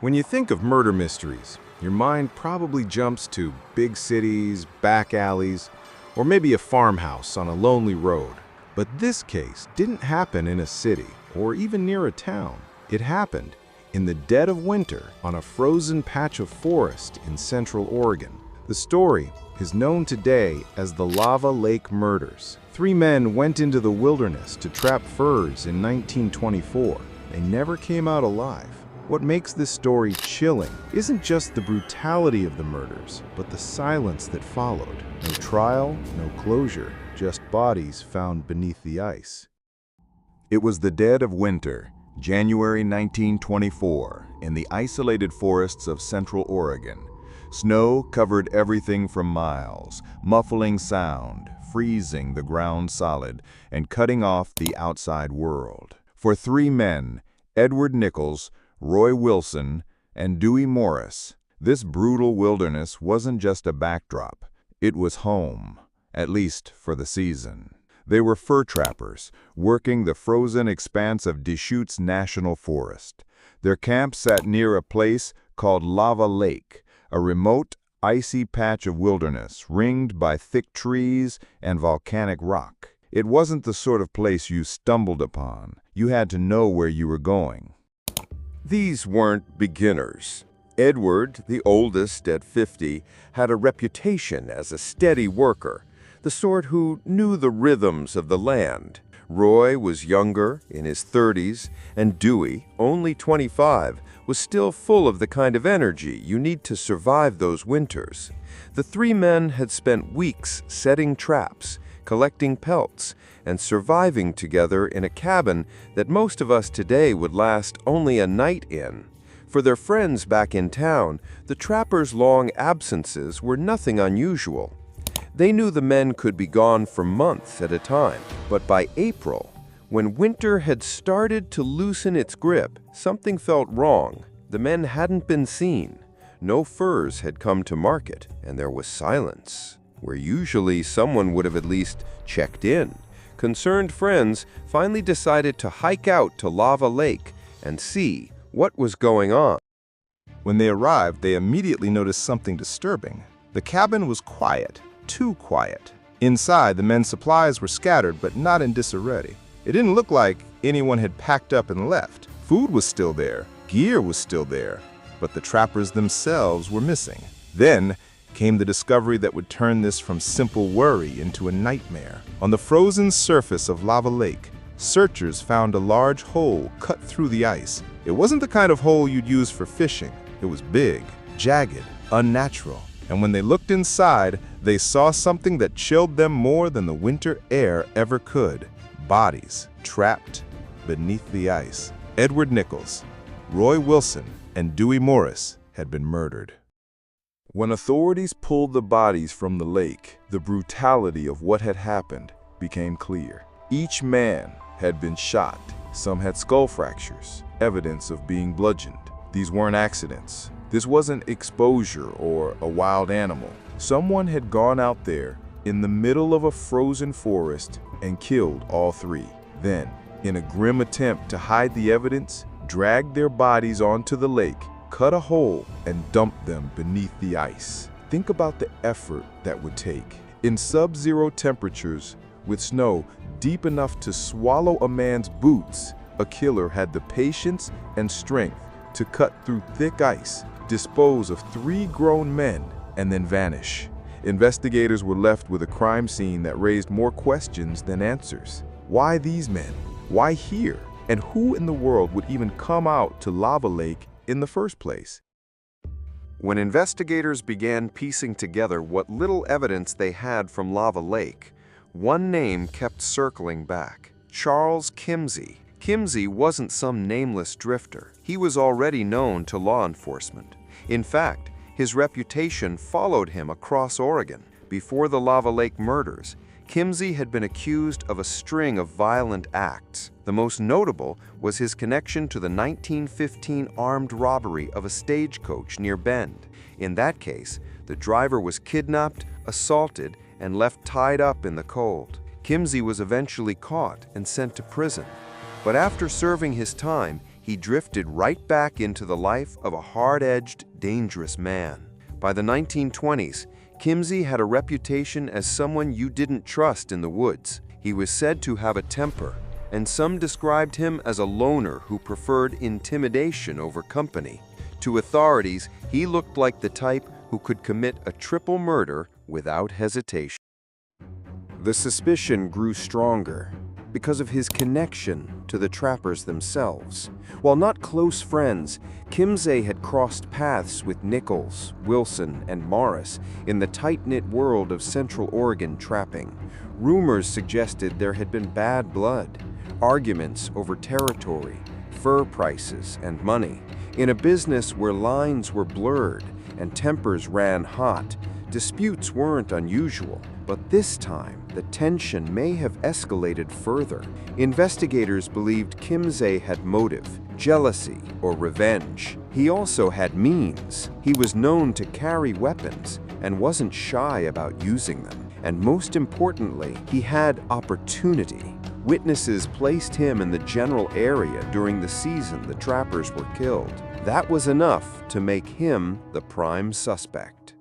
When you think of murder mysteries, your mind probably jumps to big cities, back alleys, or maybe a farmhouse on a lonely road. But this case didn't happen in a city or even near a town. It happened in the dead of winter on a frozen patch of forest in Central Oregon. The story is known today as the Lava Lake Murders. 3 men went into the wilderness to trap furs in 1924. They never came out alive. What makes this story chilling isn't just the brutality of the murders, but the silence that followed. No trial, no closure, just bodies found beneath the ice. It was the dead of winter, January 1924, in the isolated forests of Central Oregon. Snow covered everything for miles, muffling sound, freezing the ground solid, and cutting off the outside world. For 3 men, Edward Nichols, Roy Wilson, and Dewey Morris, this brutal wilderness wasn't just a backdrop. It was home, at least for the season. They were fur trappers, working the frozen expanse of Deschutes National Forest. Their camp sat near a place called Lava Lake, a remote, icy patch of wilderness ringed by thick trees and volcanic rock. It wasn't the sort of place you stumbled upon. You had to know where you were going. These weren't beginners. Edward, the oldest at 50, had a reputation as a steady worker, the sort who knew the rhythms of the land. Roy was younger, in his 30s, and Dewey, only 25, was still full of the kind of energy you need to survive those winters. The 3 men had spent weeks setting traps, collecting pelts, and surviving together in a cabin that most of us today would last only a night in. For their friends back in town, the trappers' long absences were nothing unusual. They knew the men could be gone for months at a time, but by April, when winter had started to loosen its grip, something felt wrong. The men hadn't been seen. No furs had come to market, and there was silence, where usually someone would have at least checked in. Concerned friends finally decided to hike out to Lava Lake and see what was going on. When they arrived, they immediately noticed something disturbing. The cabin was quiet, too quiet. Inside, the men's supplies were scattered, but not in disarray. It didn't look like anyone had packed up and left. Food was still there, gear was still there, but the trappers themselves were missing. Then came the discovery that would turn this from simple worry into a nightmare. On the frozen surface of Lava Lake, searchers found a large hole cut through the ice. It wasn't the kind of hole you'd use for fishing. It was big, jagged, unnatural. And when they looked inside, they saw something that chilled them more than the winter air ever could. Bodies trapped beneath the ice. Edward Nichols, Roy Wilson, and Dewey Morris had been murdered. When authorities pulled the bodies from the lake, the brutality of what had happened became clear. Each man had been shot. Some had skull fractures, evidence of being bludgeoned. These weren't accidents. This wasn't exposure or a wild animal. Someone had gone out there in the middle of a frozen forest and killed all 3. Then, in a grim attempt to hide the evidence, dragged their bodies onto the lake, cut a hole, and dumped them beneath the ice. Think about the effort that would take. In sub-zero temperatures, with snow deep enough to swallow a man's boots, a killer had the patience and strength to cut through thick ice, dispose of 3 grown men, and then vanish. Investigators were left with a crime scene that raised more questions than answers. Why these men? Why here? And who in the world would even come out to Lava Lake in the first place? When investigators began piecing together what little evidence they had from Lava Lake, one name kept circling back: Charles Kimsey. Kimsey wasn't some nameless drifter. He was already known to law enforcement. In fact, his reputation followed him across Oregon. Before the Lava Lake murders, Kimsey had been accused of a string of violent acts. The most notable was his connection to the 1915 armed robbery of a stagecoach near Bend. In that case, the driver was kidnapped, assaulted, and left tied up in the cold. Kimsey was eventually caught and sent to prison. But after serving his time, he drifted right back into the life of a hard-edged, dangerous man. By the 1920s, Kimsey had a reputation as someone you didn't trust in the woods. He was said to have a temper, and some described him as a loner who preferred intimidation over company. To authorities, he looked like the type who could commit a triple murder without hesitation. The suspicion grew stronger because of his connection to the trappers themselves. While not close friends, Kimsey had crossed paths with Nichols, Wilson, and Morris in the tight-knit world of Central Oregon trapping. Rumors suggested there had been bad blood, arguments over territory, fur prices, and money. In a business where lines were blurred and tempers ran hot, disputes weren't unusual. But this time, the tension may have escalated further. Investigators believed Kimsey had motive, jealousy, or revenge. He also had means. He was known to carry weapons and wasn't shy about using them. And most importantly, he had opportunity. Witnesses placed him in the general area during the season the trappers were killed. That was enough to make him the prime suspect.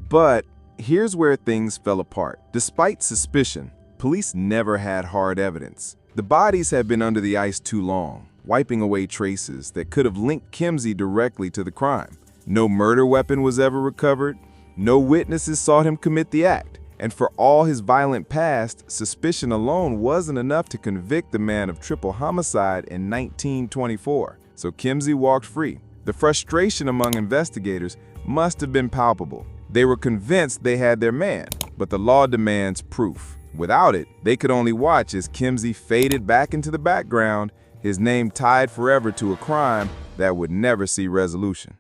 But here's where things fell apart. Despite suspicion, police never had hard evidence. The bodies had been under the ice too long, wiping away traces that could have linked Kimsey directly to the crime. No murder weapon was ever recovered. No witnesses saw him commit the act. And for all his violent past, suspicion alone wasn't enough to convict the man of triple homicide in 1924. So Kimsey walked free. The frustration among investigators must have been palpable. They were convinced they had their man, but the law demands proof. Without it, they could only watch as Kimsey faded back into the background, his name tied forever to a crime that would never see resolution.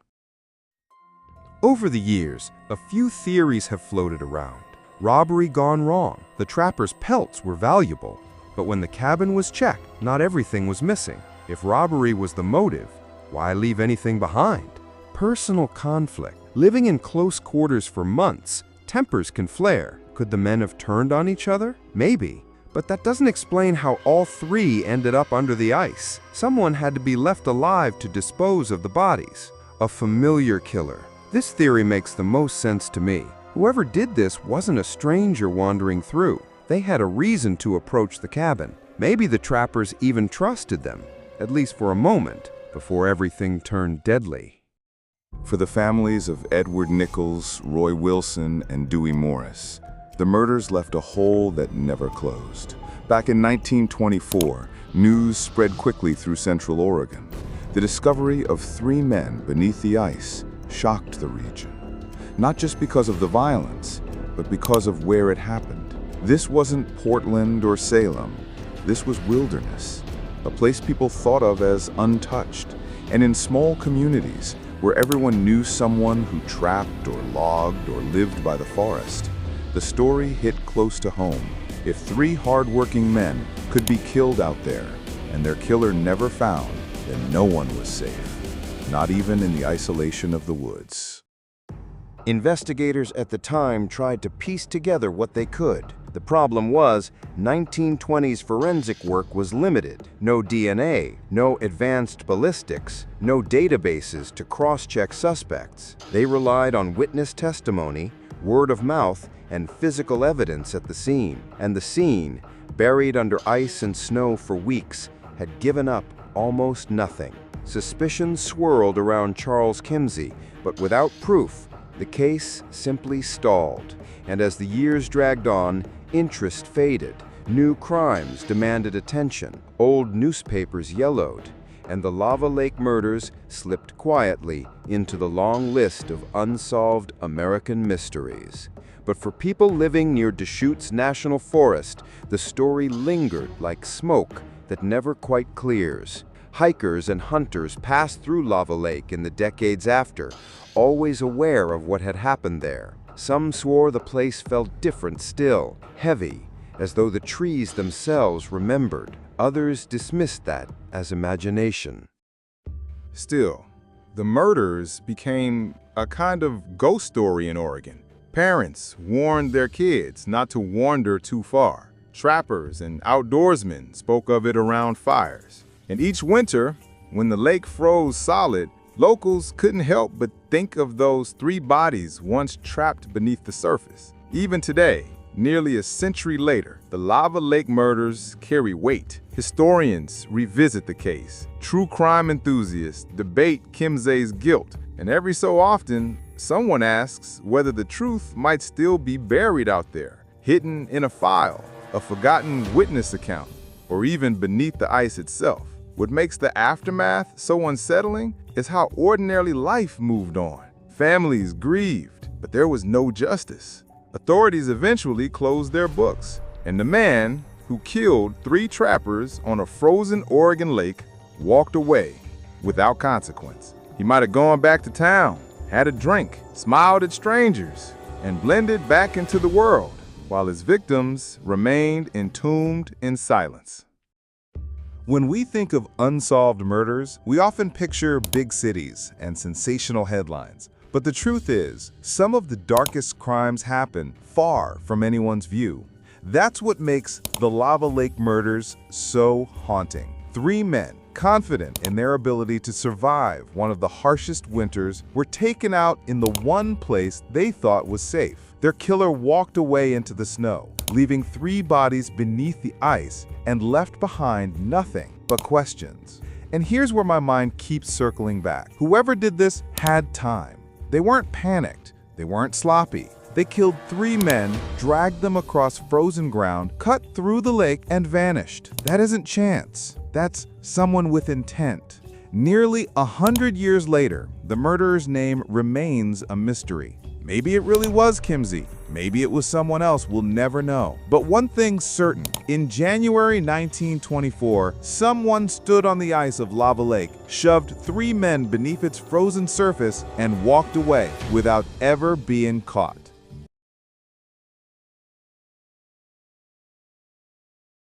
Over the years, a few theories have floated around. Robbery gone wrong. The trappers' pelts were valuable, but when the cabin was checked, not everything was missing. If robbery was the motive, why leave anything behind? Personal conflict. Living in close quarters for months, tempers can flare. Could the men have turned on each other? Maybe. But that doesn't explain how all three ended up under the ice. Someone had to be left alive to dispose of the bodies. A familiar killer. This theory makes the most sense to me. Whoever did this wasn't a stranger wandering through. They had a reason to approach the cabin. Maybe the trappers even trusted them, at least for a moment, before everything turned deadly. For the families of Edward Nichols, Roy Wilson, and Dewey Morris, the murders left a hole that never closed. Back in 1924, news spread quickly through Central Oregon. The discovery of 3 men beneath the ice shocked the region. Not just because of the violence, but because of where it happened. This wasn't Portland or Salem. This was wilderness, a place people thought of as untouched, and in small communities where everyone knew someone who trapped or logged or lived by the forest. The story hit close to home. If 3 hard-working men could be killed out there, and their killer never found, then no one was safe, not even in the isolation of the woods. Investigators at the time tried to piece together what they could. The problem was, 1920s forensic work was limited. No DNA, no advanced ballistics, no databases to cross-check suspects. They relied on witness testimony, word of mouth, and physical evidence at the scene. And the scene, buried under ice and snow for weeks, had given up almost nothing. Suspicion swirled around Charles Kimsey, but without proof, the case simply stalled. And as the years dragged on, interest faded. New crimes demanded attention. Old newspapers yellowed, and the Lava Lake murders slipped quietly into the long list of unsolved American mysteries. But for people living near Deschutes National Forest, the story lingered like smoke that never quite clears. Hikers and hunters passed through Lava Lake in the decades after, always aware of what had happened there. Some swore the place felt different still, heavy, as though the trees themselves remembered. Others dismissed that as imagination. Still, the murders became a kind of ghost story in Oregon. Parents warned their kids not to wander too far. Trappers and outdoorsmen spoke of it around fires. And each winter, When the lake froze solid, locals couldn't help but think of those 3 bodies once trapped beneath the surface. Even today, nearly a century later, the Lava Lake murders carry weight. Historians revisit the case. True crime enthusiasts debate Kimsey's guilt. And every so often, someone asks whether the truth might still be buried out there, hidden in a file, a forgotten witness account, or even beneath the ice itself. What makes the aftermath so unsettling is how ordinarily life moved on. Families grieved, but there was no justice. Authorities eventually closed their books, and the man who killed 3 trappers on a frozen Oregon lake walked away without consequence. He might have gone back to town, had a drink, smiled at strangers, and blended back into the world, while his victims remained entombed in silence. When we think of unsolved murders, we often picture big cities and sensational headlines. But the truth is, some of the darkest crimes happen far from anyone's view. That's what makes the Lava Lake murders so haunting. 3 men, confident in their ability to survive one of the harshest winters, were taken out in the one place they thought was safe. Their killer walked away into the snow, leaving 3 bodies beneath the ice and left behind nothing but questions. And here's where my mind keeps circling back. Whoever did this had time. They weren't panicked. They weren't sloppy. They killed 3 men, dragged them across frozen ground, cut through the lake, and vanished. That isn't chance. That's someone with intent. Nearly 100 years later, the murderer's name remains a mystery. Maybe it really was Kimsey. Maybe it was someone else, we'll never know. But one thing's certain. In January 1924, someone stood on the ice of Lava Lake, shoved 3 men beneath its frozen surface, and walked away without ever being caught.